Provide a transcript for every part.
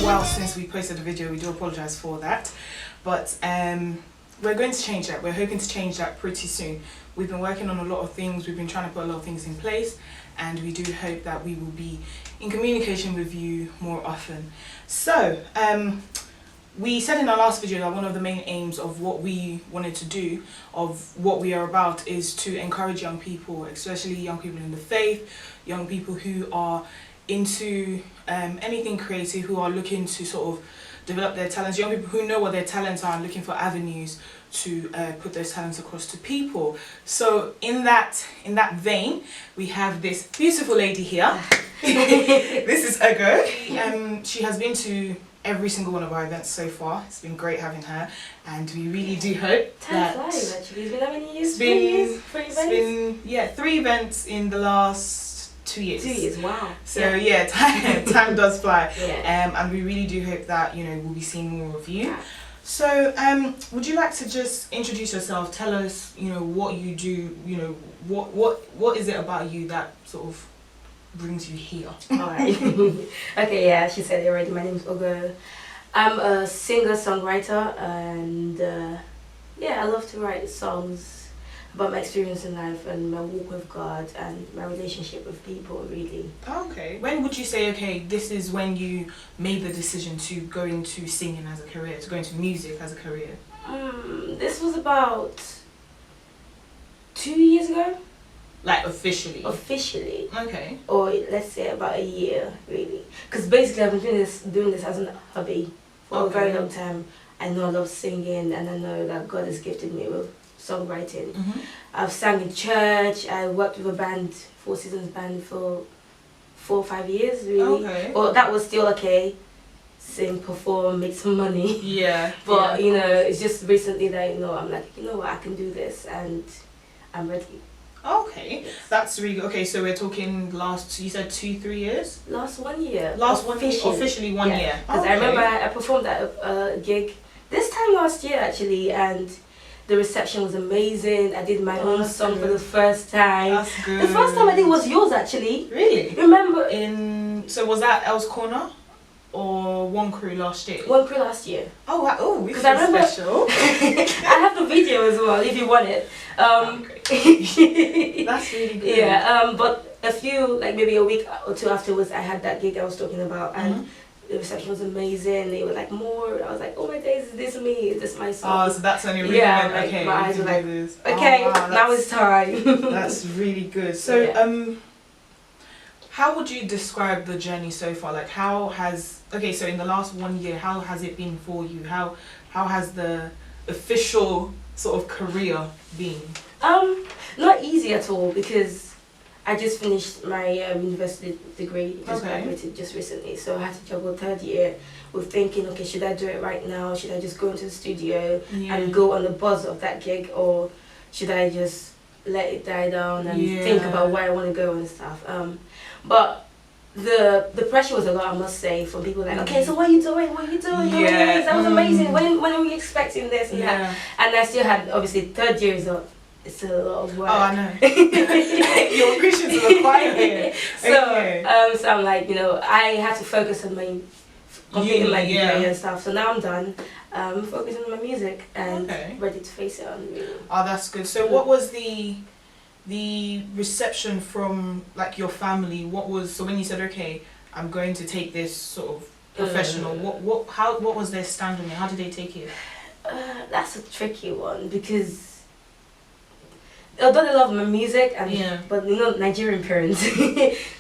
while since we posted the video. We do apologize for that, but we're going to change that. We're hoping to change that pretty soon. We've been working on a lot of things. We've been trying to put a lot of things in place, and we do hope that we will be in communication with you more often. So we said in our last video that one of the main aims of what we wanted to do, of what we are about, is to encourage young people, especially young people in the faith, young people who are into anything creative, who are looking to sort of develop their talents, young people who know what their talents are and looking for avenues to put those talents across to people. So in that vein, we have this beautiful lady here. This is Ego. She has been to every single one of our events so far. It's been great having her, and we really do hope that... Time flies, actually. It's been how many years? It's been 3 events in the last 2 years. 2 years, wow. So yeah, time does fly. Yeah. And we really do hope that, you know, we'll be seeing more of you. Yeah. So would you like to just introduce yourself? Tell us, you know, what you do, you know, what is it about you that sort of brings you here? Alright. Okay, yeah, she said it already. My name is Ogo. I'm a singer-songwriter, and yeah, I love to write songs about my experience in life and my walk with God and my relationship with people, really. Okay. When would you say, okay, this is when you made the decision to go into singing as a career, to go into music as a career? This was about 2 years ago. Like officially? Officially. Okay. Or let's say about a year, really. Because basically I've been doing this as a hobby for a very long time. I know I love singing, and I know that God has gifted me with songwriting. I've sang in church. I worked with a band, 4 Seasons band, for 4 or 5 years, really. Okay. Well, that was still okay. Sing, perform, make some money. Yeah. But you know, it's just recently that, you know, I'm like, you know what, I can do this, and I'm ready. Okay, yes. That's really good. Okay, so we're talking last, you said 2-3 years? Last 1 year. Last 1 year, officially 1 year. Because I remember I performed at a gig this time last year, actually, and the reception was amazing. I did my own song for the first time. That's good. The first time I did was yours, actually. Really? Remember? So was that El's Corner or One Crew last year? One Crew last year. Oh, wow. Oh, because I remember special. I have the video as well, if you want it. That's really good. Yeah, but a few, like maybe a week or 2 afterwards, I had that gig I was talking about, and the reception was amazing. They were like, more. I was like, oh my days, is this me? Is this my song? Oh, so that's when you really went, like, okay, my eyes were like, this. okay, oh, wow, now it's time. That's really good. So, how would you describe the journey so far? Like, how has, okay, so in the last 1 year, how has it been for you? How has the official sort of career been? Not easy at all, because I just finished my university degree, just graduated just recently, so I had to juggle 3rd year with thinking, okay, should I do it right now? Should I just go into the studio and go on the buzz of that gig, or should I just let it die down and think about where I want to go and stuff? But the pressure was a lot, I must say, from people like, okay, so what are you doing? What are you doing? Yeah. That was amazing. When are we expecting this and that? And I still had, obviously, 3rd year is it's a lot of work. Oh, I know. You're preaching to the choir here. So I'm like, you know, I had to focus on completing my degree and stuff. So now I'm done. Focusing on my music and ready to face it on, really. Oh, that's good. So what was the reception from, like, your family? What was, so when you said, okay, I'm going to take this sort of professional, what was their stand on it? How did they take it? That's a tricky one, because although they love my music, and but you know, Nigerian parents,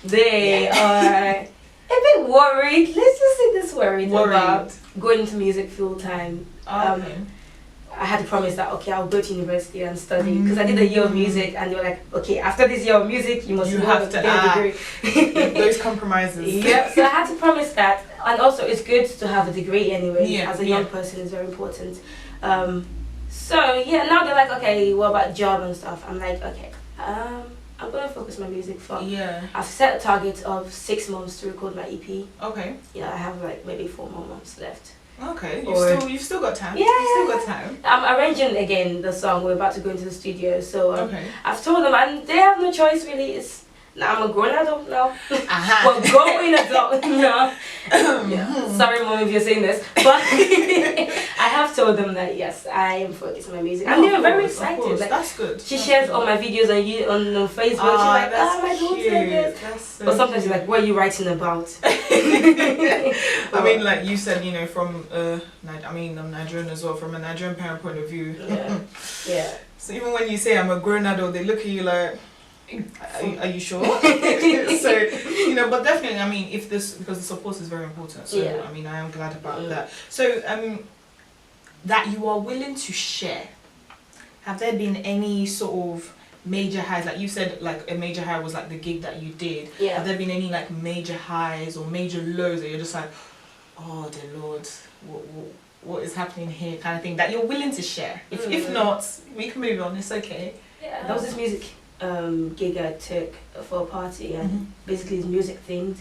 they are a bit worried. Let's just say this worried about going into music full time. I had to promise that, okay, I'll go to university and study, because I did a year of music, and they were like, okay, after this year of music, you have to get a degree. Those compromises. Yep. So I had to promise that, and also it's good to have a degree anyway. As a young person, it's very important. So yeah, now they're like, okay, what about job and stuff? I'm like, okay, I'm gonna focus my music for. I've set a target of 6 months to record my EP. Okay. Yeah, I have like maybe 4 more months left. Okay, you've still got time. Yeah, you've still got time. I'm arranging again the song. We're about to go into the studio, so I've told them, and they have no choice really. It's Now I'm a grown adult now. Uh-huh. Well, growing adult now. Yeah. Sorry, mom, if you're saying this, but I have told them that yes, I am focused on my music, and they're very excited. Like, that's good. She shares all my videos on Facebook. She's like, that's my daughter cute. this. So but sometimes cute. she's like, what are you writing about? I mean, like you said, you know, from I'm Nigerian as well. From a Nigerian parent point of view, yeah. So even when you say I'm a grown adult, they look at you like, are you sure? So, you know, but definitely, I mean, because the support is very important. So, I mean, I am glad about that. So, that you are willing to share. Have there been any sort of major highs? Like you said, like a major high was like the gig that you did. Yeah. Have there been any like major highs or major lows that you're just like, oh dear Lord, what is happening here, kind of thing, that you're willing to share? If not, we can move on. It's okay. Yeah. There was this music gig I took for a party, and basically it's music themed.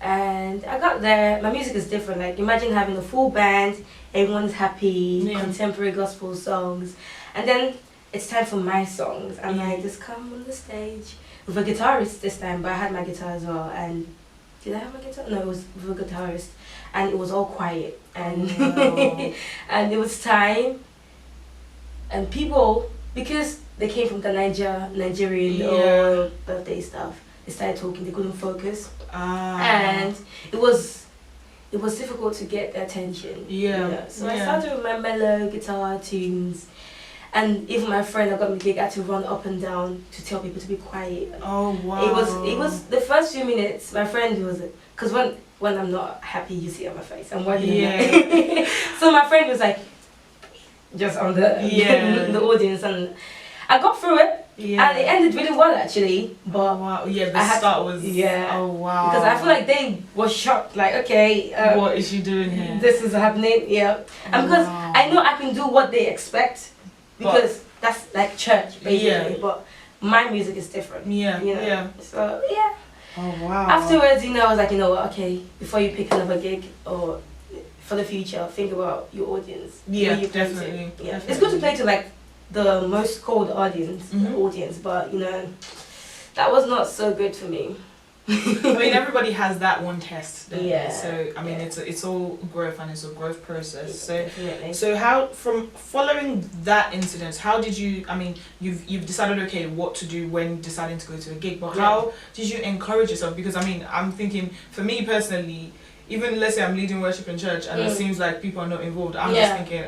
And I got there, my music is different. Like, imagine having a full band, everyone's happy, contemporary gospel songs, and then it's time for my songs, and I just come on the stage with a guitarist this time, but I had my guitar as well. And did I have my guitar? No, it was with a guitarist, and it was all quiet, and and it was time, and people, because they came from the Nigerian or birthday stuff, they started talking, they couldn't focus. And it was difficult to get their attention. So I started with my mellow guitar tunes, and even my friend that got me the gig had to run up and down to tell people to be quiet. Oh wow! It was the first few minutes. My friend was, because when I'm not happy, you see it on my face. I'm working. So my friend was like, just on the the audience, and I got through it. And it ended really well actually, but the start was oh wow, because I feel like they were shocked, like, okay, what is she doing here? This is happening, and because I know I can do what they expect, because that's like church basically, but my music is different. So oh wow. Afterwards, I was like, you know what, okay, before you pick another gig or for the future, think about your audience. Definitely. It's good to play to like the most cold audience, but that was not so good for me. I mean, everybody has that one test. Yeah. So I mean, it's all growth, and it's a growth process. So definitely. So how, from following that incident, how did you? I mean, you've decided, okay, what to do when deciding to go to a gig, but how did you encourage yourself? Because I mean, I'm thinking, for me personally, even let's say I'm leading worship in church and it seems like people are not involved, I'm just thinking,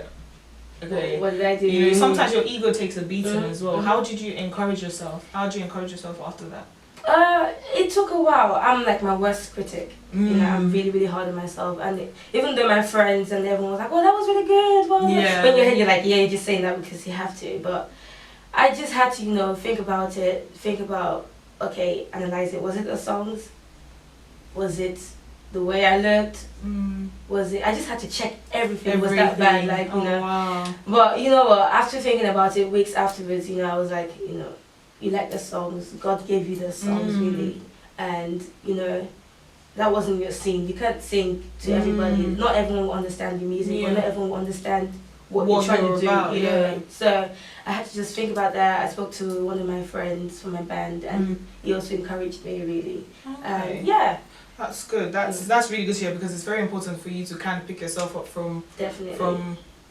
okay, what did I do? Sometimes your ego takes a beating as well. How did you encourage yourself? How did you encourage yourself after that? It took a while. I'm like my worst critic. I'm really, really hard on myself. And even though my friends and everyone was like, "Oh, that was really good." Well, in your head, you're like, "Yeah, you're just saying that because you have to." But I just had to, think about it. Think about, okay, analyze it. Was it the songs? Was it the way I looked? Was it? I just had to check everything. Was that bad? Like, Wow. But you know what? After thinking about it, weeks afterwards, I was like, you like the songs. God gave you the songs, really, and that wasn't your scene. You can't sing to everybody. Not everyone will understand your music, or not everyone will understand what you're trying to do. About, So I had to just think about that. I spoke to one of my friends from my band, and he also encouraged me, really. Okay. That's good. That's really good to hear, because it's very important for you to kind of pick yourself up from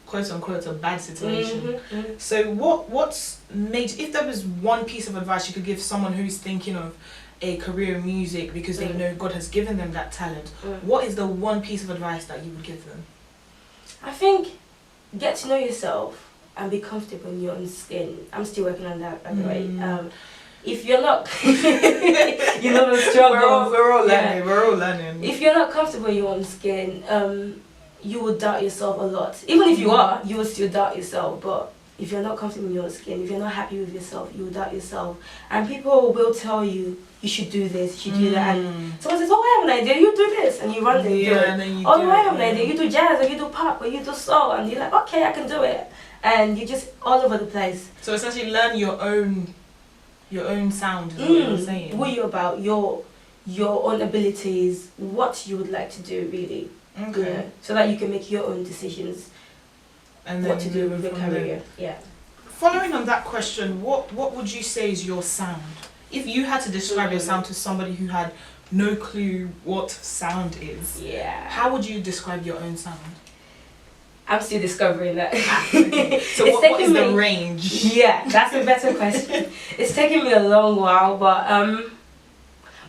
quote unquote a bad situation. So what's made, if there was one piece of advice you could give someone who's thinking of a career in music because they know God has given them that talent, what is the one piece of advice that you would give them? I think get to know yourself and be comfortable in your own skin. I'm still working on that, by the way. If you're not, the struggle. We're all learning. We're all learning. If you're not comfortable in your own skin, you will doubt yourself a lot. Even if you are, you will still doubt yourself. But if you're not comfortable in your own skin, if you're not happy with yourself, you will doubt yourself. And people will tell you, you should do this, you should do that. And someone says, oh, I have an idea, you do this. And you run and do it. And then I have an idea, you do jazz, or you do pop, or you do soul. And you're like, okay, I can do it. And you're just all over the place. So essentially learn your own sound is what you're saying. What you're about, your own abilities, what you would like to do, really. Okay. So that you can make your own decisions and what to do with your career. Yeah. Following on that question, what would you say is your sound? if you had to describe your sound to somebody who had no clue what sound is, how would you describe your own sound? I'm still discovering that. Okay. So what is the range? Yeah, that's a better question. It's taken me a long while, but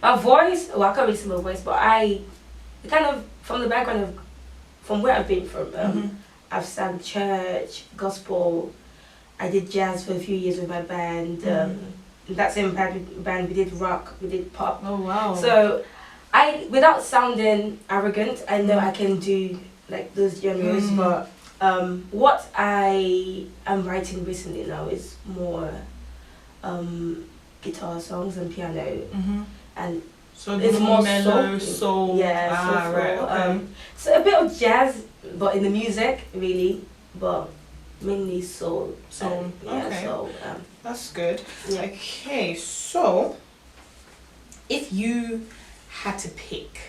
my voice, well, I can't really see my voice, but I kind of, from the background of, from where I've been from, I've sang church, gospel, I did jazz for a few years with my band. That same band, we did rock, we did pop. Oh wow. So without sounding arrogant, I know I can do like those genres, but what I am writing recently now is more guitar songs and piano, and so it's more mellow soul. Yeah, soulful. Right. Okay. So a bit of jazz, but in the music really, but mainly soul. Soul. Okay. So that's good. Yeah. Okay, so if you had to pick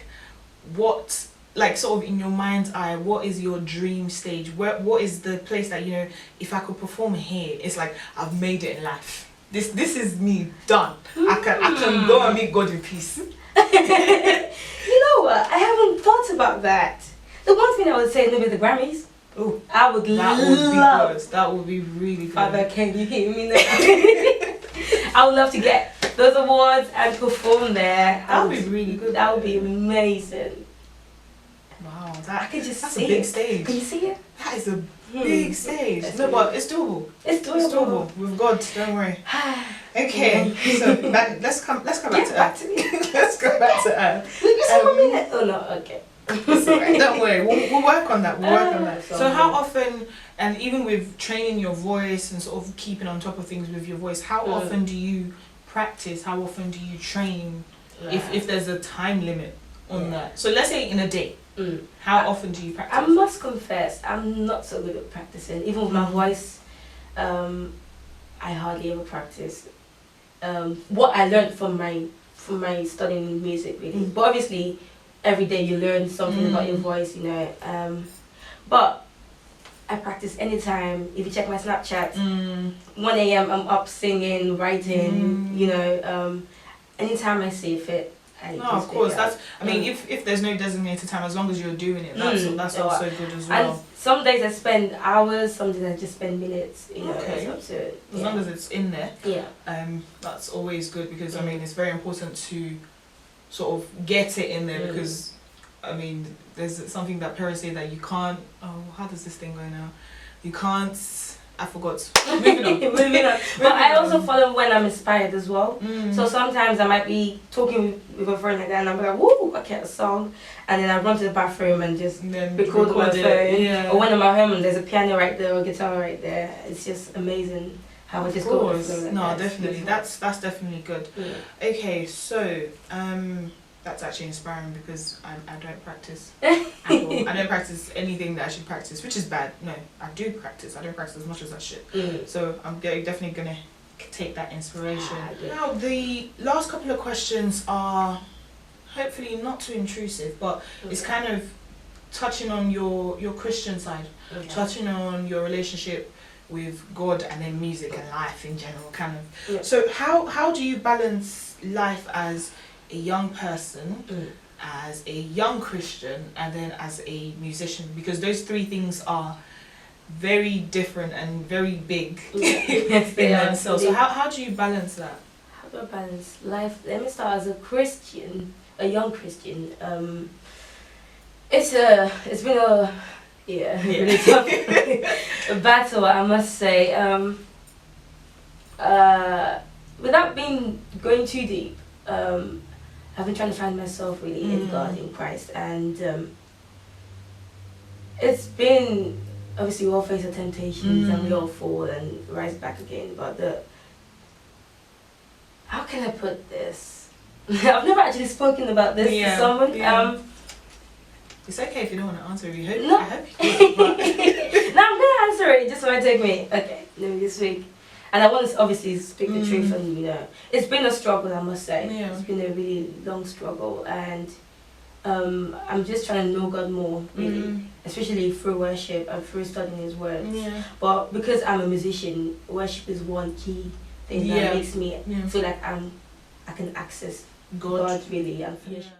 what, like sort of in your mind's eye, what is your dream stage? What is the place that, you know, if I could perform here, it's like I've made it in life. This is me done. I can go and meet God in peace. You know what? I haven't thought about that. The one thing I would say, maybe the Grammys. Oh, I would that love. would be good. That would be really good. Father, can you hear me now? I would love to get those awards and perform there. That would be really good. That would be amazing. Wow, I could just that's see a big it. stage. Can you see it? That is a big stage. That's No, really- but it's doable. It's doable. It's doable. With God, don't worry. Okay, so let's come back to back Earth. to me. Let's go back to Earth. Will you say 1 minute? Oh no, okay. It's alright. Don't worry. We'll work on that. We'll work on that. so So how often, and even with training your voice and sort of keeping on top of things with your voice, how often do you practice? How often do you train? If there's a time limit on that. So let's say in a day. How often do you practice? I must confess, I'm not so good at practicing. Even with my voice, I hardly ever practice. What I learned from my studying music, really. But obviously, every day you learn something about your voice, you know. But I practice anytime. If you check my Snapchat, 1 a.m. I'm up singing, writing. You know, anytime I see fit. No, of course. That's. I mean, if there's no designated time, as long as you're doing it, that's also good as well. And some days I spend hours, some days I just spend minutes. You know, Okay. it's up to it. As long as it's in there, Yeah. that's always good because I mean it's very important to sort of get it in there because I mean there's something that parents say that you can't. Oh, how does this thing go now? You can't. I forgot. Moving on. Moving on. But I also follow when I'm inspired as well. So sometimes I might be talking with a friend like that and I'm like, woo, okay, a song. And then I run to the bathroom and just record on my phone. Yeah. Or when I'm at home and there's a piano right there or a guitar right there. It's just amazing how I just go with the flow like No, that. definitely. That's definitely good. Yeah. Okay, so that's actually inspiring because I don't practice at all. I don't practice anything that I should practice, which is bad. No, I do practice. I don't practice as much as I should. So I'm definitely gonna take that inspiration. Now the last couple of questions are hopefully not too intrusive, but it's kind of touching on your Christian side, touching on your relationship with God and then music and life in general, kind of. So how do you balance life as a young person, as a young Christian, and then as a musician? Because those three things are very different and very big Yes, in themselves. So how do you balance that? How do I balance life? Let me start as a Christian, a young Christian. It's been a really tough a battle, I must say. Without going too deep, I've been trying to find myself really in God, in Christ, and it's been, obviously we all face the temptations and we all fall and rise back again, but how can I put this? I've never actually spoken about this to someone. It's okay if you don't want to answer. I No. hope you do. But No, I'm gonna answer it. Just want to take me. Okay, let me just speak. And I want to obviously speak the truth, and you know, it's been a struggle, I must say. Yeah. It's been a really long struggle, and I'm just trying to know God more, really, especially through worship and through studying His words. But because I'm a musician, worship is one key thing that makes me feel like I'm I can access God. God really and finish. Yeah.